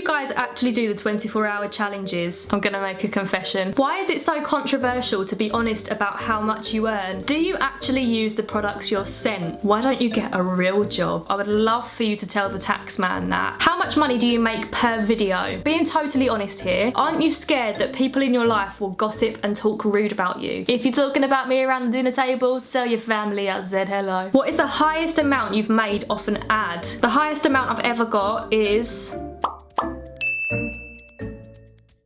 guys actually do the 24-hour challenges? I'm gonna make a confession. Why is it so controversial to be honest about how much you earn? Do you actually use the products you're sent? Why don't you get a real job? I would love for you to tell the tax man that. How much money do you make per video? Being totally honest here, aren't you scared that people in your life will gossip and talk rude about you? If you're talking about me around the dinner table, tell your family I said hello. What is the highest amount you've made off an ad? The highest amount I've ever got is...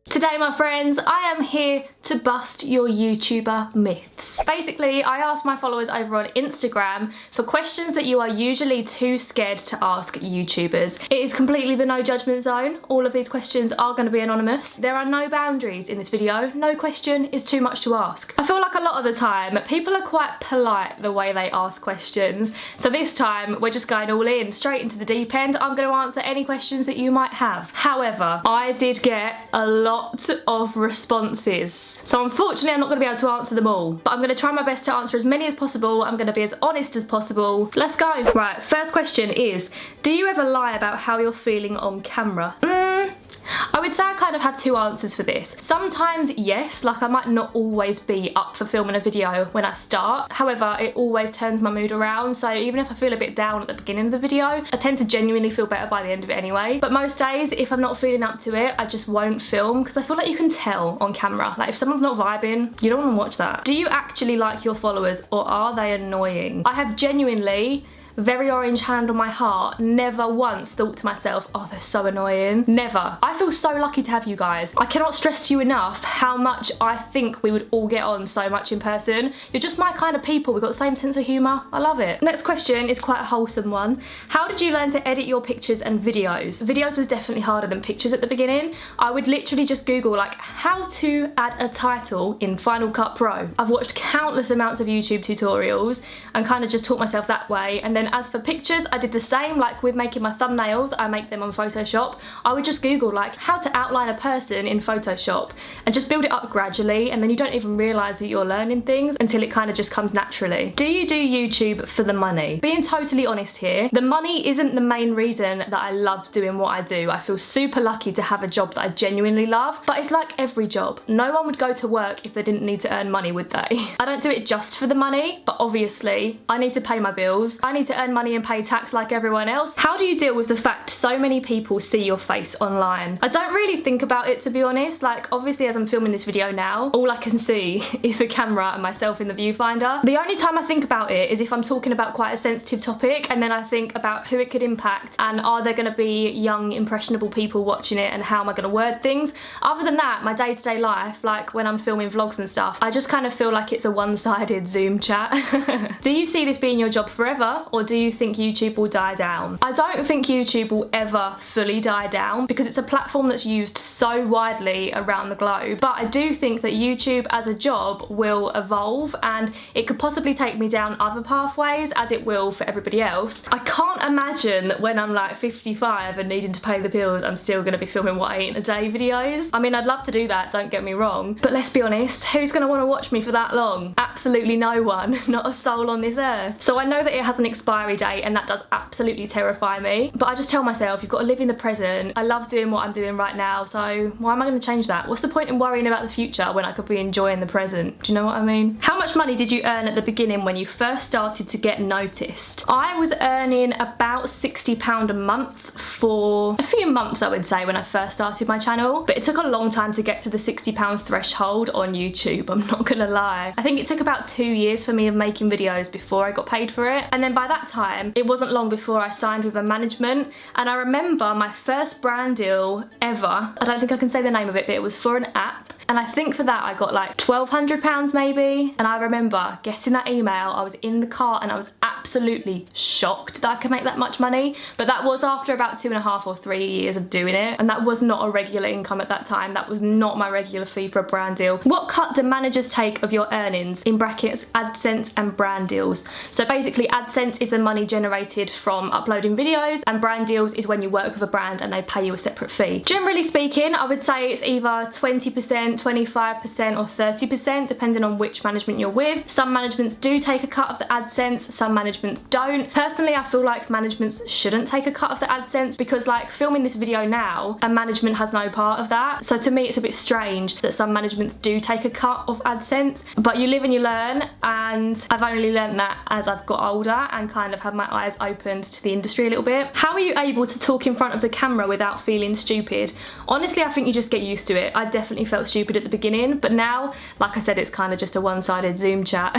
Today, my friends, I am here to bust your YouTuber myths. Basically, I asked my followers over on Instagram for questions that you are usually too scared to ask YouTubers. It is completely the no judgment zone. All of these questions are going to be anonymous. There are no boundaries in this video. No question is too much to ask. I feel like a lot of the time, people are quite polite the way they ask questions. So this time, we're just going all in, straight into the deep end. I'm going to answer any questions that you might have. However, I did get a lot of responses. So unfortunately I'm not going to be able to answer them all, but I'm going to try my best to answer as many as possible. I'm going to be as honest as possible. Let's go. Right, first question is, do you ever lie about how you're feeling on camera? I would say I kind of have two answers for this. Sometimes yes, like I might not always be up for filming a video when I start. However, it always turns my mood around, so even if I feel a bit down at the beginning of the video, I tend to genuinely feel better by the end of it anyway. But most days, if I'm not feeling up to it, I just won't film because I feel like you can tell on camera. Like if someone's not vibing, you don't want to watch that. Do you actually like your followers or are they annoying? I have genuinely, very orange hand on my heart, never once thought to myself, oh, they're so annoying. Never. I feel so lucky to have you guys. I cannot stress to you enough how much I think we would all get on so much in person. You're just my kind of people. We've got the same sense of humour. I love it. Next question is quite a wholesome one. How did you learn to edit your pictures and videos? Videos was definitely harder than pictures at the beginning. I would literally just Google like how to add a title in Final Cut Pro. I've watched countless amounts of YouTube tutorials and kind of just taught myself that way. And then as for pictures, I did the same. Like with making my thumbnails, I make them on Photoshop. I would just Google like how to outline a person in Photoshop and just build it up gradually, and then you don't even realise that you're learning things until it kind of just comes naturally. Do you do YouTube for the money? Being totally honest here, the money isn't the main reason that I love doing what I do. I feel super lucky to have a job that I genuinely love, but it's like every job. No one would go to work if they didn't need to earn money, would they? I don't do it just for the money, but obviously I need to pay my bills. I need to earn money and pay tax like everyone else. How do you deal with the fact so many people see your face online? I don't really think about it, to be honest. Like obviously as I'm filming this video now, all I can see is the camera and myself in the viewfinder. The only time I think about it is if I'm talking about quite a sensitive topic, and then I think about who it could impact and are there going to be young impressionable people watching it and how am I going to word things. Other than that, my day-to-day life, like when I'm filming vlogs and stuff, I just kind of feel like it's a one-sided Zoom chat. Do you see this being your job forever, or do you think YouTube will die down? I don't think YouTube will ever fully die down because it's a platform that's used so widely around the globe, but I do think that YouTube as a job will evolve and it could possibly take me down other pathways as it will for everybody else. I can't imagine that when I'm like 55 and needing to pay the bills, I'm still going to be filming what I eat in a day videos. I mean, I'd love to do that, don't get me wrong, but let's be honest, who's going to want to watch me for that long? Absolutely no one, not a soul on this earth. So I know that it has an expiry date and that does absolutely terrify me, but I just tell myself you've got to live in the present. I love doing what I'm doing right now, so why am I going to change that? What's the point in worrying about the future when I could be enjoying the present? Do you know what I mean? How much money did you earn at the beginning when you first started to get noticed? I was earning about £60 a month for a few months, I would say, when I first started my channel, but it took a long time to get to the £60 threshold on YouTube, I'm not gonna lie. I think it took about 2 years for me of making videos before I got paid for it, and then by that time it wasn't long before I signed with a management. And I remember my first brand deal ever, I don't think I can say the name of it, but it was for an app, and I think for that I got like £1,200 maybe. And I remember getting that email, I was in the car and I was absolutely shocked that I could make that much money, but that was after about 2.5 or 3 years of doing it, and that was not a regular income at that time. That was not my regular fee for a brand deal. What cut do managers take of your earnings? In brackets, AdSense and brand deals. So basically AdSense is the money generated from uploading videos, and brand deals is when you work with a brand and they pay you a separate fee. Generally speaking, I would say it's either 20%, 25% or 30% depending on which management you're with. Some managements do take a cut of the AdSense, some managements don't. Personally, I feel like managements shouldn't take a cut of the AdSense because like filming this video now, a management has no part of that. So to me it's a bit strange that some managements do take a cut of AdSense, but you live and you learn, and I've only learned that as I've got older and kind of had my eyes opened to the industry a little bit. How are you able to talk in front of the camera without feeling stupid? Honestly, I think you just get used to it. I definitely felt stupid at the beginning, but now, like I said, it's kind of just a one-sided Zoom chat.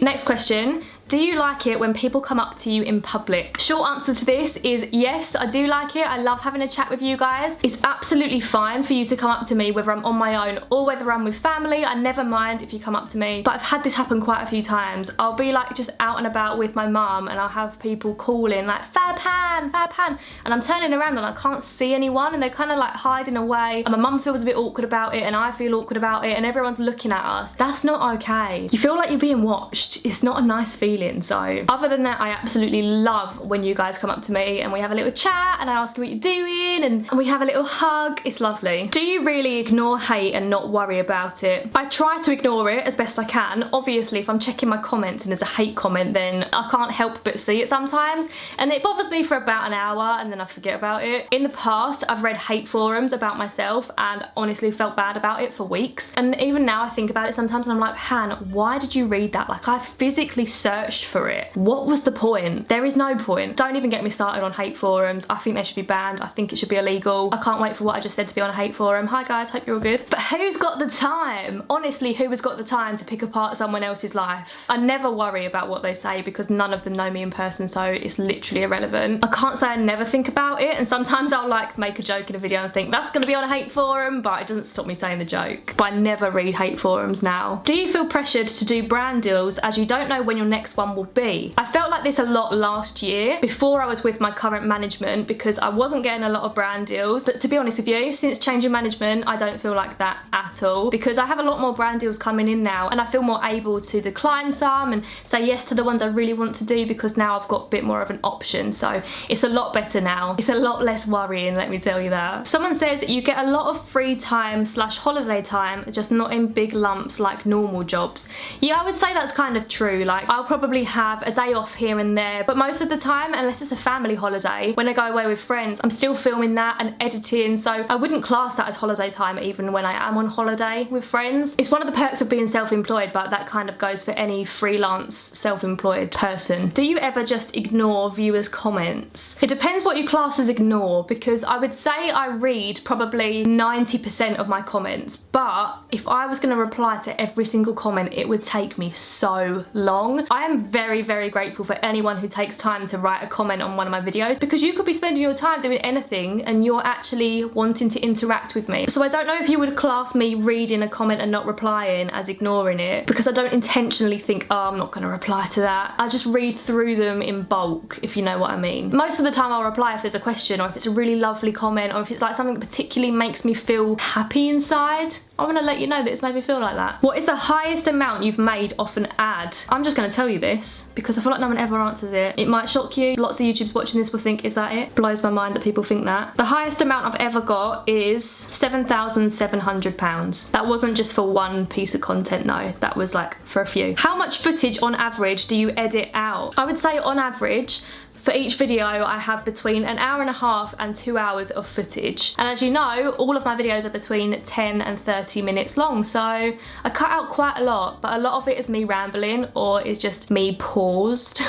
Next question. Do you like it when people come up to you in public? Short answer to this is yes, I do like it. I love having a chat with you guys. It's absolutely fine for you to come up to me whether I'm on my own or whether I'm with family. I never mind if you come up to me, but I've had this happen quite a few times. I'll be like just out and about with my mum and I'll have people calling like Fairpan, Fairpan, and I'm turning around and I can't see anyone and they're kind of like hiding away, and my mum feels a bit awkward about it and I feel awkward about it and everyone's looking at us. That's not okay. You feel like you're being watched. It's not a nice feeling. So other than that, I absolutely love when you guys come up to me and we have a little chat and I ask you what you're doing and we have a little hug. It's lovely. Do you really ignore hate and not worry about it? I try to ignore it as best I can. Obviously, if I'm checking my comments and there's a hate comment, then I can't help but see it sometimes, and it bothers me for about an hour and then I forget about it. In the past, I've read hate forums about myself and honestly felt bad about it for weeks, and even now I think about it sometimes and I'm like, Han, why did you read that? Like, I physically searched for it. What was the point? There is no point. Don't even get me started on hate forums. I think they should be banned. I think it should be illegal. I can't wait for what I just said to be on a hate forum. Hi guys, hope you're all good. But who's got the time? Honestly, who has got the time to pick apart someone else's life? I never worry about what they say because none of them know me in person, so it's literally irrelevant. I can't say I never think about it, and sometimes I'll like make a joke in a video and think that's gonna be on a hate forum, but it doesn't stop me saying the joke. But I never read hate forums now. Do you feel pressured to do brand deals as you don't know when your next one will be? I felt like this a lot last year before I was with my current management because I wasn't getting a lot of brand deals, but to be honest with you, since changing management, I don't feel like that at all because I have a lot more brand deals coming in now and I feel more able to decline some and say yes to the ones I really want to do because now I've got a bit more of an option, so it's a lot better now. It's a lot less worrying, let me tell you that. Someone says you get a lot of free time / holiday time, just not in big lumps like normal jobs. Yeah, I would say that's kind of true. Like, I'll probably have a day off here and there, but most of the time, unless it's a family holiday, when I go away with friends, I'm still filming that and editing, so I wouldn't class that as holiday time even when I am on holiday with friends. It's one of the perks of being self-employed, but that kind of goes for any freelance self-employed person. Do you ever just ignore viewers' comments? It depends what you class as ignore, because I would say I read probably 90% of my comments, but if I was going to reply to every single comment, it would take me so long. I am very, very grateful for anyone who takes time to write a comment on one of my videos, because you could be spending your time doing anything and you're actually wanting to interact with me. So I don't know if you would class me reading a comment and not replying as ignoring it, because I don't intentionally think, oh, I'm not going to reply to that. I just read through them in bulk, if you know what I mean. Most of the time I'll reply if there's a question, or if it's a really lovely comment, or if it's like something that particularly makes me feel happy inside. I want to let you know that it's made me feel like that. What is the highest amount you've made off an ad? I'm just going to tell you this because I feel like no one ever answers it. It might shock you. Lots of YouTubers watching this will think, is that it? Blows my mind that people think that. The highest amount I've ever got is £7,700. That wasn't just for one piece of content, no. That was like for a few. How much footage on average do you edit out? I would say on average, for each video, I have between an hour and a half and 2 hours of footage. And as you know, all of my videos are between 10 and 30 minutes long, so I cut out quite a lot, but a lot of it is me rambling or is just me paused.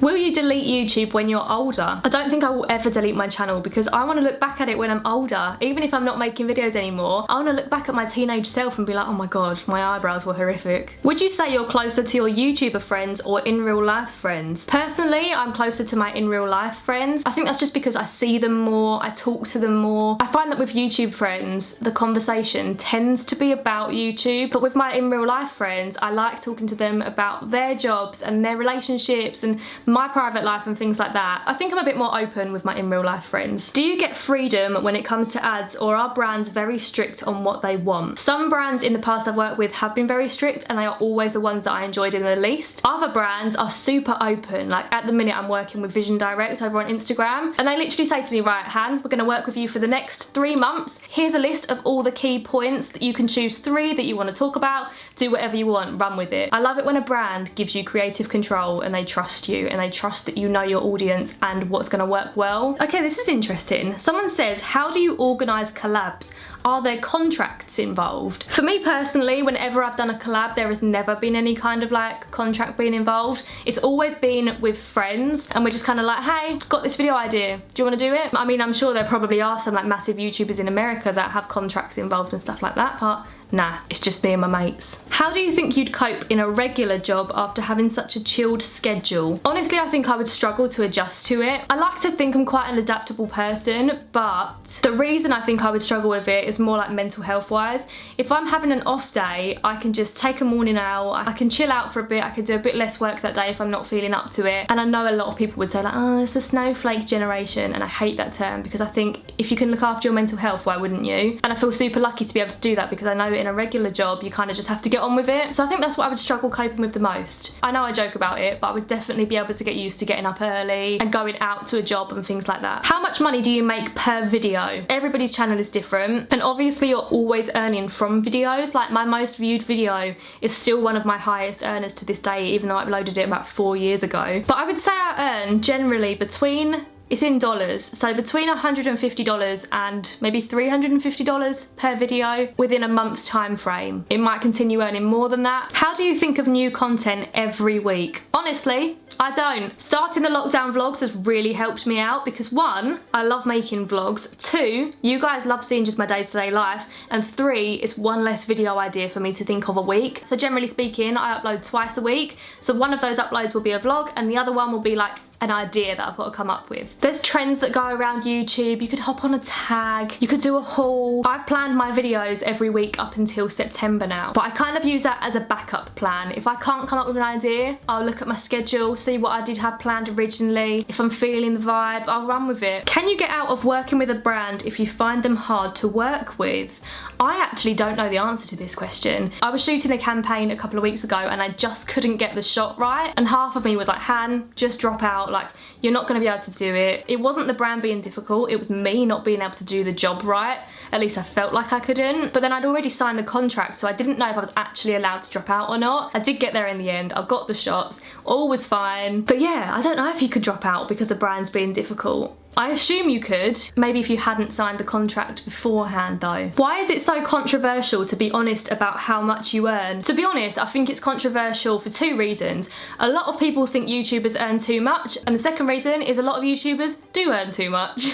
Will you delete YouTube when you're older? I don't think I will ever delete my channel because I want to look back at it when I'm older. Even if I'm not making videos anymore, I want to look back at my teenage self and be like, oh my god, my eyebrows were horrific. Would you say you're closer to your YouTuber friends or in real life friends? Personally, I'm closer to my in real life friends. I think that's just because I see them more, I talk to them more. I find that with YouTube friends, the conversation tends to be about YouTube, but with my in real life friends, I like talking to them about their jobs and their relationships and my private life and things like that. I think I'm a bit more open with my in real life friends. Do you get freedom when it comes to ads, or are brands very strict on what they want? Some brands in the past I've worked with have been very strict and they are always the ones that I enjoyed in the least. Other brands are super open. Like at the minute I'm working with Vision messaging direct over on Instagram, and they literally say to me, right, Han, we're going to work with you for the next 3 months. Here's a list of all the key points that you can choose 3 that you want to talk about. Do whatever you want, run with it. I love it when a brand gives you creative control and they trust you and they trust that you know your audience and what's going to work well. Okay, this is interesting. Someone says, how do you organise collabs? Are there contracts involved? For me personally, whenever I've done a collab, there has never been any kind of like contract being involved. It's always been with friends and we're just kind of like, hey, got this video idea, do you want to do it? I mean, I'm sure there probably are some like massive YouTubers in America that have contracts involved and stuff like that, but nah, it's just me and my mates. How do you think you'd cope in a regular job after having such a chilled schedule? Honestly, I think I would struggle to adjust to it. I like to think I'm quite an adaptable person, but the reason I think I would struggle with it is more like mental health wise. If I'm having an off day, I can just take a morning out, I can chill out for a bit, I can do a bit less work that day if I'm not feeling up to it. And I know a lot of people would say like, oh, it's the snowflake generation, and I hate that term because I think if you can look after your mental health, why wouldn't you? And I feel super lucky to be able to do that because I know in a regular job you kind of just have to get on with it. So I think that's what I would struggle coping with the most. I know I joke about it, but I would definitely be able to get used to getting up early and going out to a job and things like that. How much money do you make per video? Everybody's channel is different, and obviously you're always earning from videos. Like my most viewed video is still one of my highest earners to this day, even though I uploaded it about 4 years ago. But I would say I earn generally between, it's in dollars, so between $150 and maybe $350 per video within a month's time frame. It might continue earning more than that. How do you think of new content every week? Honestly, I don't. Starting the lockdown vlogs has really helped me out because 1, I love making vlogs, 2, you guys love seeing just my day-to-day life, and 3, it's one less video idea for me to think of a week. So generally speaking, I upload twice a week, so one of those uploads will be a vlog and the other one will be like an idea that I've got to come up with. There's trends that go around YouTube. You could hop on a tag, you could do a haul. I've planned my videos every week up until September now, but I kind of use that as a backup plan. If I can't come up with an idea, I'll look at my schedule, see what I did have planned originally. If I'm feeling the vibe, I'll run with it. Can you get out of working with a brand if you find them hard to work with? I actually don't know the answer to this question. I was shooting a campaign a couple of weeks ago and I just couldn't get the shot right, and half of me was like, Han, just drop out, like you're not going to be able to do it. It wasn't the brand being difficult, it was me not being able to do the job right. At least I felt like I couldn't. But then I'd already signed the contract, so I didn't know if I was actually allowed to drop out or not. I did get there in the end, I got the shots, all was fine. But yeah, I don't know if you could drop out because the brand's being difficult. I assume you could, maybe if you hadn't signed the contract beforehand though. Why is it so controversial to be honest about how much you earn? To be honest, I think it's controversial for 2 reasons. A lot of people think YouTubers earn too much, and the second reason is a lot of YouTubers do earn too much.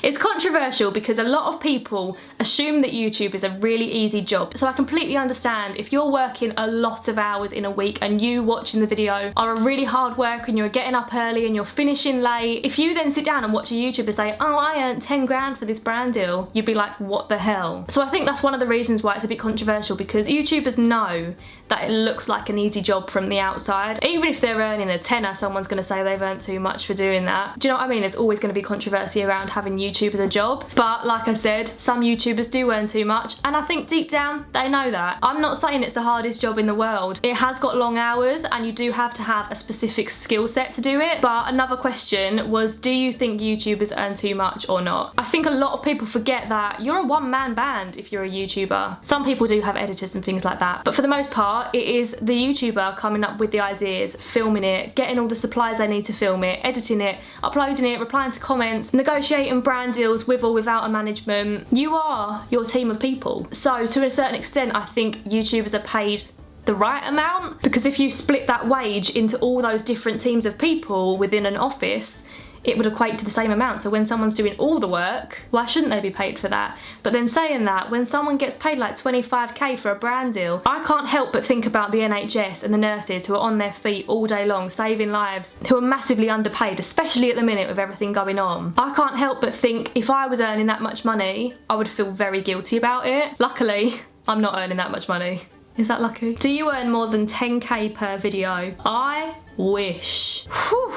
It's controversial because a lot of people assume that YouTube is a really easy job. So I completely understand if you're working a lot of hours in a week and you watching the video are a really hard worker and you're getting up early and you're finishing late. If you then sit down and watch a YouTuber say, oh, I earned 10 grand for this brand deal, you'd be like, what the hell? So I think that's one of the reasons why it's a bit controversial, because YouTubers know that it looks like an easy job from the outside. Even if they're earning a tenner, someone's going to say they've earned too much for doing that. Do you know what I mean? There's always going to be controversy around having YouTube as a job. But like I said, some YouTubers do earn too much, and I think deep down they know that. I'm not saying it's the hardest job in the world. It has got long hours and you do have to have a specific skill set to do it. But another question was, do you think YouTubers earn too much or not? I think a lot of people forget that you're a one-man band if you're a YouTuber. Some people do have editors and things like that, but for the most part it is the YouTuber coming up with the ideas, filming it, getting all the supplies they need to film it, editing it, uploading it, replying to comments, negotiating brand deals with or without a management. You are your team of people. So to a certain extent I think YouTubers are paid the right amount, because if you split that wage into all those different teams of people within an office, it would equate to the same amount. So when someone's doing all the work, why shouldn't they be paid for that? But then saying that, when someone gets paid like 25k for a brand deal, I can't help but think about the NHS and the nurses who are on their feet all day long saving lives, who are massively underpaid, especially at the minute with everything going on. I can't help but think if I was earning that much money, I would feel very guilty about it. Luckily, I'm not earning that much money. Is that lucky? Do you earn more than 10k per video? I wish. Whew.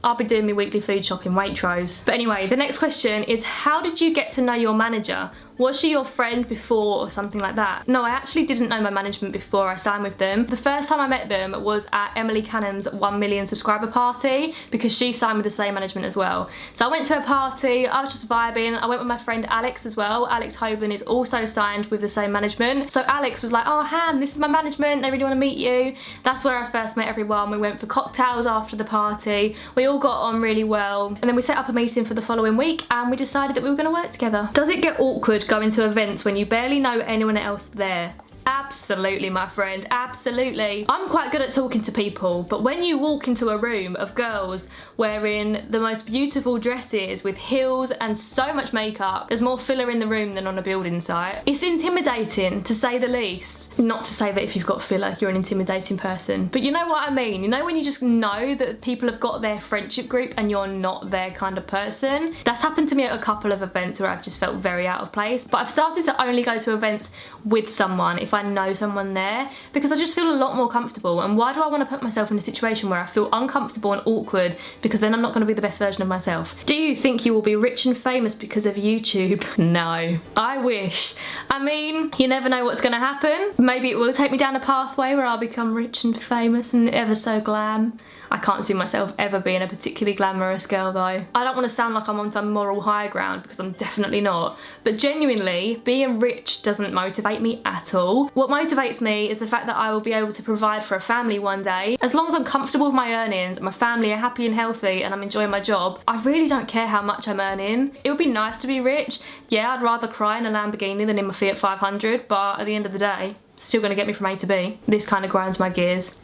I'll be doing my weekly food shopping, Waitrose. But anyway, the next question is, how did you get to know your manager? Was she your friend before or something like that? No, I actually didn't know my management before I signed with them. The first time I met them was at Emily Cannon's 1 million subscriber party, because she signed with the same management as well. So I went to a party, I was just vibing. I went with my friend Alex as well. Alex Hoban is also signed with the same management. So Alex was like, oh Han, this is my management, they really want to meet you. That's where I first met everyone. We went for cocktails after the party. We all got on really well. And then we set up a meeting for the following week and we decided that we were going to work together. Does it get awkward going to events when you barely know anyone else there? Absolutely, my friend, absolutely. I'm quite good at talking to people, but when you walk into a room of girls wearing the most beautiful dresses with heels and so much makeup, there's more filler in the room than on a building site. It's intimidating, to say the least. Not to say that if you've got filler, you're an intimidating person, but you know what I mean. You know when you just know that people have got their friendship group and you're not their kind of person? That's happened to me at a couple of events where I've just felt very out of place, but I've started to only go to events with someone if I know someone there, because I just feel a lot more comfortable. And why do I want to put myself in a situation where I feel uncomfortable and awkward, because then I'm not going to be the best version of myself? Do you think you will be rich and famous because of YouTube? No. I wish. I mean, you never know what's going to happen. Maybe it will take me down a pathway where I'll become rich and famous and ever so glam. I can't see myself ever being a particularly glamorous girl though. I don't want to sound like I'm on some moral high ground, because I'm definitely not. But genuinely, being rich doesn't motivate me at all. What motivates me is the fact that I will be able to provide for a family one day. As long as I'm comfortable with my earnings and my family are happy and healthy and I'm enjoying my job, I really don't care how much I'm earning. It would be nice to be rich. Yeah, I'd rather cry in a Lamborghini than in my Fiat 500, but at the end of the day, still going to get me from A to B. This kind of grinds my gears.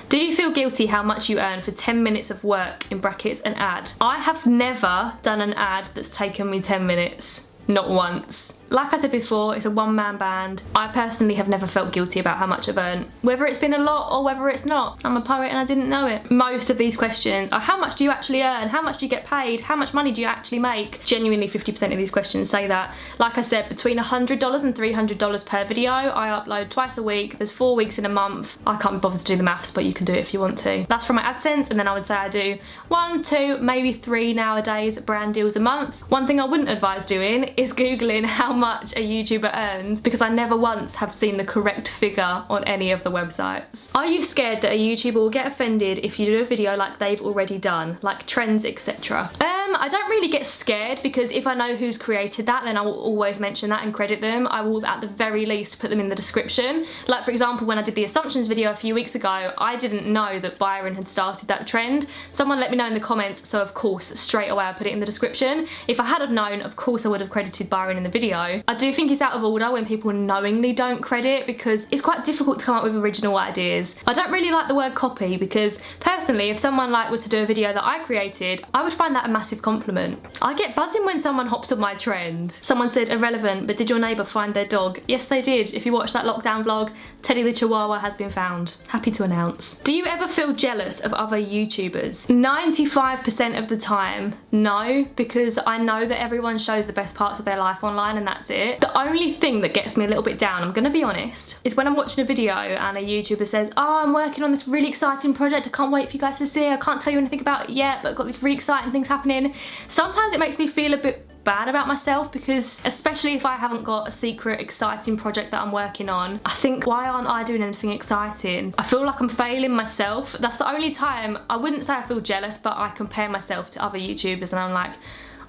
Do you feel guilty how much you earn for 10 minutes of work, in brackets an ad? I have never done an ad that's taken me 10 minutes. Not once. Like I said before, it's a one-man band. I personally have never felt guilty about how much I've earned. Whether it's been a lot or whether it's not. I'm a poet and I didn't know it. Most of these questions are, how much do you actually earn? How much do you get paid? How much money do you actually make? Genuinely 50% of these questions say that. Like I said, between $100 and $300 per video. I upload twice a week. There's 4 weeks in a month. I can't be bothered to do the maths, but you can do it if you want to. That's from my AdSense, and then I would say I do 1, 2, maybe 3 nowadays brand deals a month. One thing I wouldn't advise doing is Googling how much a YouTuber earns, because I never once have seen the correct figure on any of the websites. Are you scared that a YouTuber will get offended if you do a video like they've already done, like trends, etc.? I don't really get scared, because if I know who's created that, then I will always mention that and credit them. I will at the very least put them in the description. Like for example, when I did the assumptions video a few weeks ago, I didn't know that Byron had started that trend. Someone let me know in the comments, so of course straight away I put it in the description. If I had have known, of course I would have credited Byron in the video. I do think it's out of order when people knowingly don't credit, because it's quite difficult to come up with original ideas. I don't really like the word copy, because personally if someone was to do a video that I created, I would find that a massive compliment. I get buzzing when someone hops on my trend. Someone said irrelevant, but did your neighbour find their dog? Yes they did. If you watch that lockdown vlog, Teddy the Chihuahua has been found. Happy to announce. Do you ever feel jealous of other YouTubers? 95% of the time, no, because I know that everyone shows the best parts of their life online and that's it. The only thing that gets me a little bit down, I'm gonna be honest, is when I'm watching a video and a YouTuber says, oh, I'm working on this really exciting project, I can't wait for you guys to see it, I can't tell you anything about it yet, but I've got these really exciting things happening. Sometimes it makes me feel a bit bad about myself, because especially if I haven't got a secret exciting project that I'm working on, I think, why aren't I doing anything exciting? I feel like I'm failing myself. That's the only time, I wouldn't say I feel jealous, but I compare myself to other YouTubers and I'm like,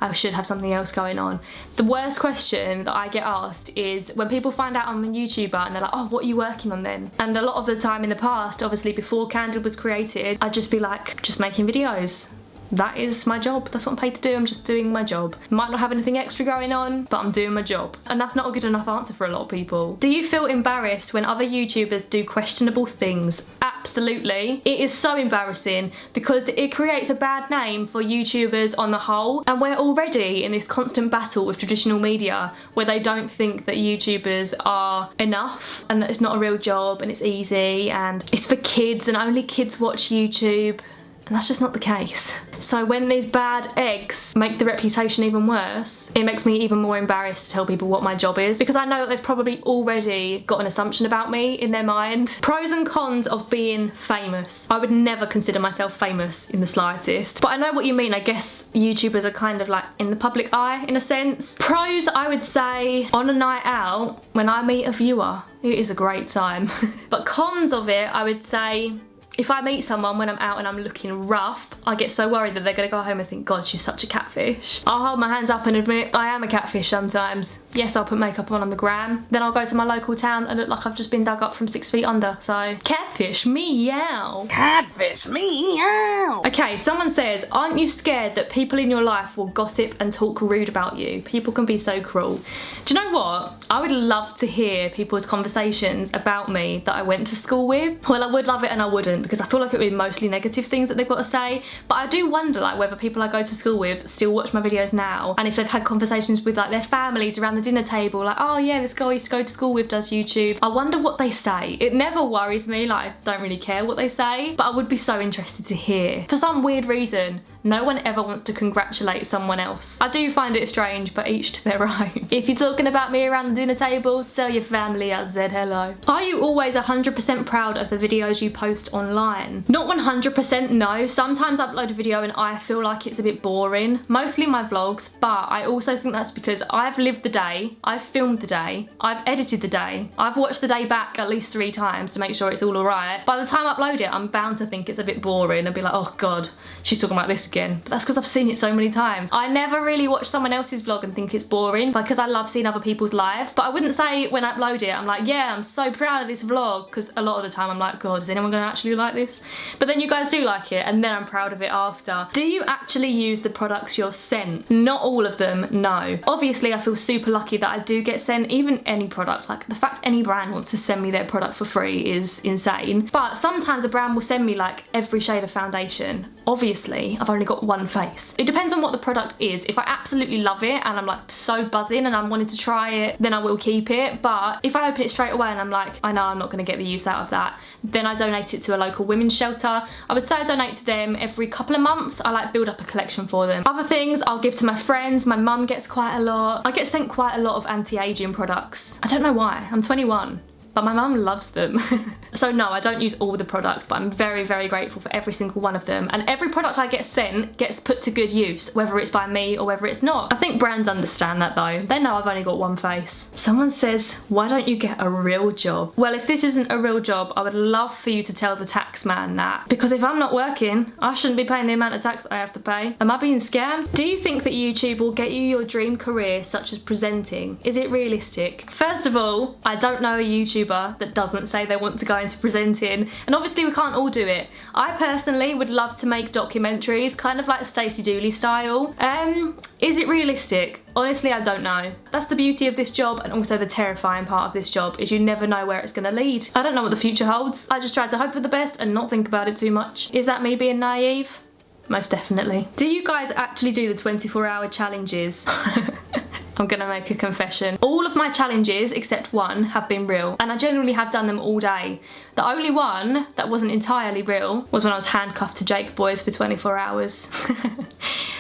I should have something else going on. The worst question that I get asked is when people find out I'm a YouTuber and they're like, oh, what are you working on then? And a lot of the time in the past, obviously before Candid was created, I'd just be like, just making videos. That is my job. That's what I'm paid to do. I'm just doing my job. Might not have anything extra going on, but I'm doing my job. And that's not a good enough answer for a lot of people. Do you feel embarrassed when other YouTubers do questionable things? Absolutely. It is so embarrassing, because it creates a bad name for YouTubers on the whole, and we're already in this constant battle with traditional media where they don't think that YouTubers are enough and that it's not a real job and it's easy and it's for kids and only kids watch YouTube. And that's just not the case. So when these bad eggs make the reputation even worse, it makes me even more embarrassed to tell people what my job is, because I know that they've probably already got an assumption about me in their mind. Pros and cons of being famous. I would never consider myself famous in the slightest, but I know what you mean. I guess YouTubers are kind of like in the public eye in a sense. Pros, I would say on a night out, when I meet a viewer, it is a great time. But cons of it, I would say, if I meet someone when I'm out and I'm looking rough, I get so worried that they're gonna go home and think, God, she's such a catfish. I'll hold my hands up and admit I am a catfish sometimes. Yes, I'll put makeup on the gram. Then I'll go to my local town and look like I've just been dug up from 6 feet under. So, catfish, meow. Catfish, meow. Okay, someone says, aren't you scared that people in your life will gossip and talk rude about you? People can be so cruel. Do you know what? I would love to hear people's conversations about me that I went to school with. Well, I would love it and I wouldn't, because I feel like it would be mostly negative things that they've got to say. But I do wonder like whether people I go to school with still watch my videos now, and if they've had conversations with like their families around the dinner table, like, oh yeah, this girl I used to go to school with does YouTube. I wonder what they say. It never worries me, like I don't really care what they say, but I would be so interested to hear. For some weird reason, no one ever wants to congratulate someone else. I do find it strange, but each to their own. If you're talking about me around the dinner table, tell your family I said hello. Are you always 100% proud of the videos you post online? Not 100%, no. Sometimes I upload a video and I feel like it's a bit boring. Mostly my vlogs, but I also think that's because I've lived the day, I've filmed the day, I've edited the day, I've watched the day back at least 3 times to make sure it's all alright. By the time I upload it, I'm bound to think it's a bit boring and be like, oh God, she's talking about this again. But that's because I've seen it so many times. I never really watch someone else's vlog and think it's boring, because I love seeing other people's lives. But I wouldn't say when I upload it, I'm like, yeah, I'm so proud of this vlog, because a lot of the time I'm like, God, is anyone gonna actually like this? But then you guys do like it, and then I'm proud of it after. Do you actually use the products you're sent? Not all of them, no. Obviously, I feel super lucky that I do get sent even any product. Like the fact any brand wants to send me their product for free is insane. But sometimes a brand will send me like every shade of foundation. Obviously, I've only got one face. It depends on what the product is. If I absolutely love it and I'm like so buzzing and I'm wanting to try it, then I will keep it. But if I open it straight away and I'm like, I know I'm not gonna get the use out of that, then I donate it to a local women's shelter. I would say I donate to them every couple of months. I like build up a collection for them. Other things I'll give to my friends. My mum gets quite a lot. I get sent quite a lot of anti-aging products. I don't know why. I'm 21. But my mum loves them. So no, I don't use all the products, but I'm very, very grateful for every single one of them. And every product I get sent gets put to good use, whether it's by me or whether it's not. I think brands understand that though. They know I've only got one face. Someone says, why don't you get a real job? Well, if this isn't a real job, I would love for you to tell the tax man that. Because if I'm not working, I shouldn't be paying the amount of tax that I have to pay. Am I being scammed? Do you think that YouTube will get you your dream career, such as presenting? Is it realistic? First of all, I don't know a YouTuber that doesn't say they want to go into presenting, and obviously we can't all do it. I personally would love to make documentaries, kind of like Stacey Dooley style. Is it realistic? Honestly, I don't know. That's the beauty of this job, and also the terrifying part of this job is you never know where it's gonna lead. I don't know what the future holds. I just try to hope for the best and not think about it too much. Is that me being naive? Most definitely. Do you guys actually do the 24-hour challenges? I'm gonna make a confession. All of my challenges, except one, have been real, and I generally have done them all day. The only one that wasn't entirely real was when I was handcuffed to Jake Boys for 24 hours.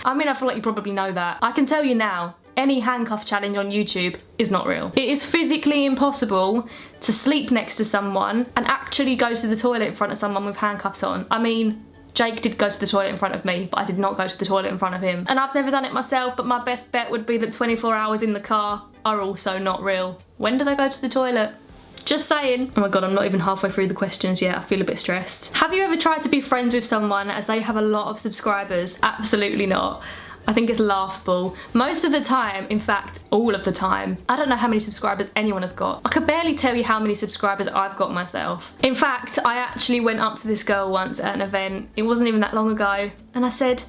I mean, I feel like you probably know that. I can tell you now, any handcuff challenge on YouTube is not real. It is physically impossible to sleep next to someone and actually go to the toilet in front of someone with handcuffs on. I mean, Jake did go to the toilet in front of me, but I did not go to the toilet in front of him. And I've never done it myself, but my best bet would be that 24 hours in the car are also not real. When do they go to the toilet? Just saying. Oh my God, I'm not even halfway through the questions yet. I feel a bit stressed. Have you ever tried to be friends with someone as they have a lot of subscribers? Absolutely not. I think it's laughable. Most of the time, in fact, all of the time, I don't know how many subscribers anyone has got. I could barely tell you how many subscribers I've got myself. In fact, I actually went up to this girl once at an event. It wasn't even that long ago. And I said,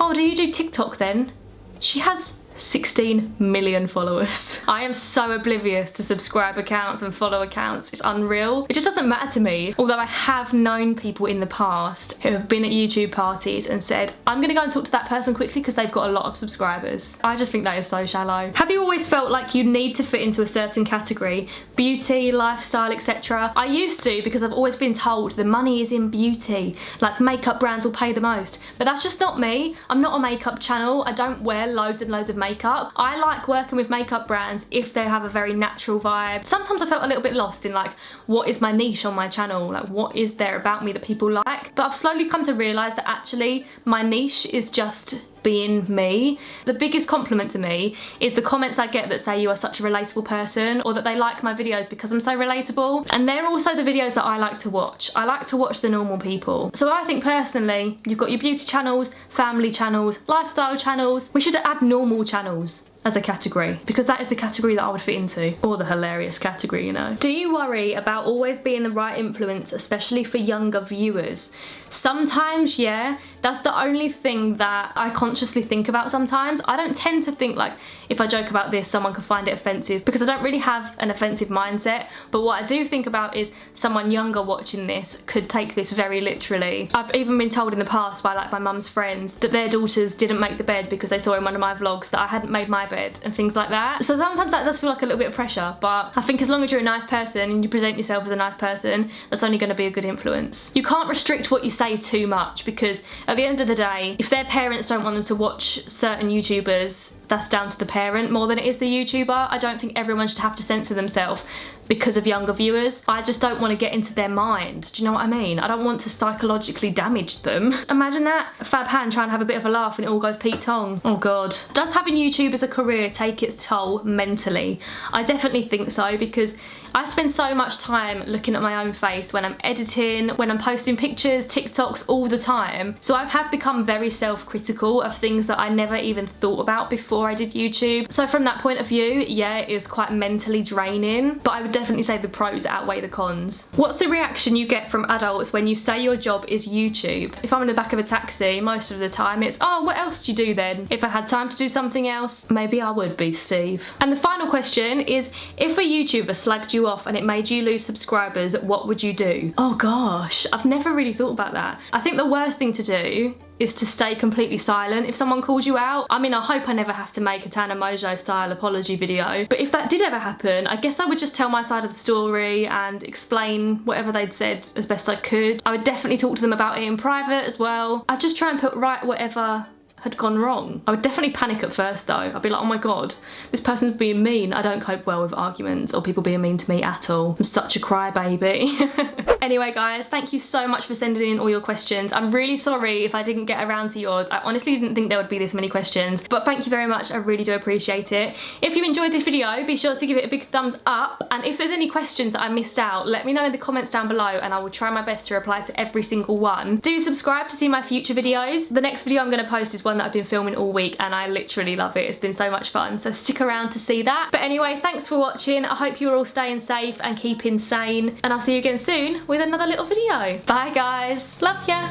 oh, do you do TikTok then? She has 16 million followers. I am so oblivious to subscribe accounts and follow accounts. It's unreal. It just doesn't matter to me. Although I have known people in the past who have been at YouTube parties and said, I'm gonna go and talk to that person quickly because they've got a lot of subscribers. I just think that is so shallow. Have you always felt like you need to fit into a certain category? Beauty, lifestyle, etc. I used to, because I've always been told the money is in beauty. Like makeup brands will pay the most. But that's just not me. I'm not a makeup channel. I don't wear loads and loads of makeup. I like working with makeup brands if they have a very natural vibe. Sometimes I felt a little bit lost in like, what is my niche on my channel? Like what is there about me that people like? But I've slowly come to realise that actually my niche is just being me. The biggest compliment to me is the comments I get that say you are such a relatable person, or that they like my videos because I'm so relatable. And they're also the videos that I like to watch. I like to watch the normal people. So I think personally, you've got your beauty channels, family channels, lifestyle channels. We should add normal channels as a category, because that is the category that I would fit into, or the hilarious category, you know. Do you worry about always being the right influence, especially for younger viewers? Sometimes, yeah. That's the only thing that I consciously think about sometimes. I don't tend to think like, if I joke about this, someone could find it offensive, because I don't really have an offensive mindset. But what I do think about is someone younger watching this could take this very literally. I've even been told in the past by like my mum's friends that their daughters didn't make the bed because they saw in one of my vlogs that I hadn't made my bed and things like that. So sometimes that does feel like a little bit of pressure, but I think as long as you're a nice person and you present yourself as a nice person, that's only going to be a good influence. You can't restrict what you say too much, because at the end of the day, if their parents don't want them to watch certain YouTubers, that's down to the parent more than it is the YouTuber. I don't think everyone should have to censor themselves because of younger viewers. I just don't want to get into their mind. Do you know what I mean? I don't want to psychologically damage them. Imagine that. A fab hand trying to have a bit of a laugh and it all goes Pete Tong. Oh god. Does having YouTube as a career take its toll mentally? I definitely think so, because I spend so much time looking at my own face when I'm editing, when I'm posting pictures, TikToks all the time. So I have become very self-critical of things that I never even thought about before I did YouTube. So from that point of view, yeah, it is quite mentally draining, but I would definitely say the pros outweigh the cons. What's the reaction you get from adults when you say your job is YouTube? If I'm in the back of a taxi, most of the time it's, oh, what else do you do then? If I had time to do something else, maybe I would be Steve. And the final question is, if a YouTuber slagged you off and it made you lose subscribers, what would you do? Oh gosh, I've never really thought about that. I think the worst thing to do is to stay completely silent if someone calls you out. I mean, I hope I never have to make a Tana Mojo style apology video, but if that did ever happen, I guess I would just tell my side of the story and explain whatever they'd said as best I could. I would definitely talk to them about it in private as well. I'd just try and put right whatever had gone wrong. I would definitely panic at first though. I'd be like, oh my god, this person's being mean. I don't cope well with arguments or people being mean to me at all. I'm such a crybaby. Anyway guys, thank you so much for sending in all your questions. I'm really sorry if I didn't get around to yours. I honestly didn't think there would be this many questions, but thank you very much. I really do appreciate it. If you enjoyed this video, be sure to give it a big thumbs up, and if there's any questions that I missed out, let me know in the comments down below and I will try my best to reply to every single one. Do subscribe to see my future videos. The next video I'm going to post is one that I've been filming all week and I literally love it. It's been so much fun, so stick around to see that. But anyway, thanks for watching. I hope you're all staying safe and keeping sane, and I'll see you again soon with another little video. Bye guys, love ya.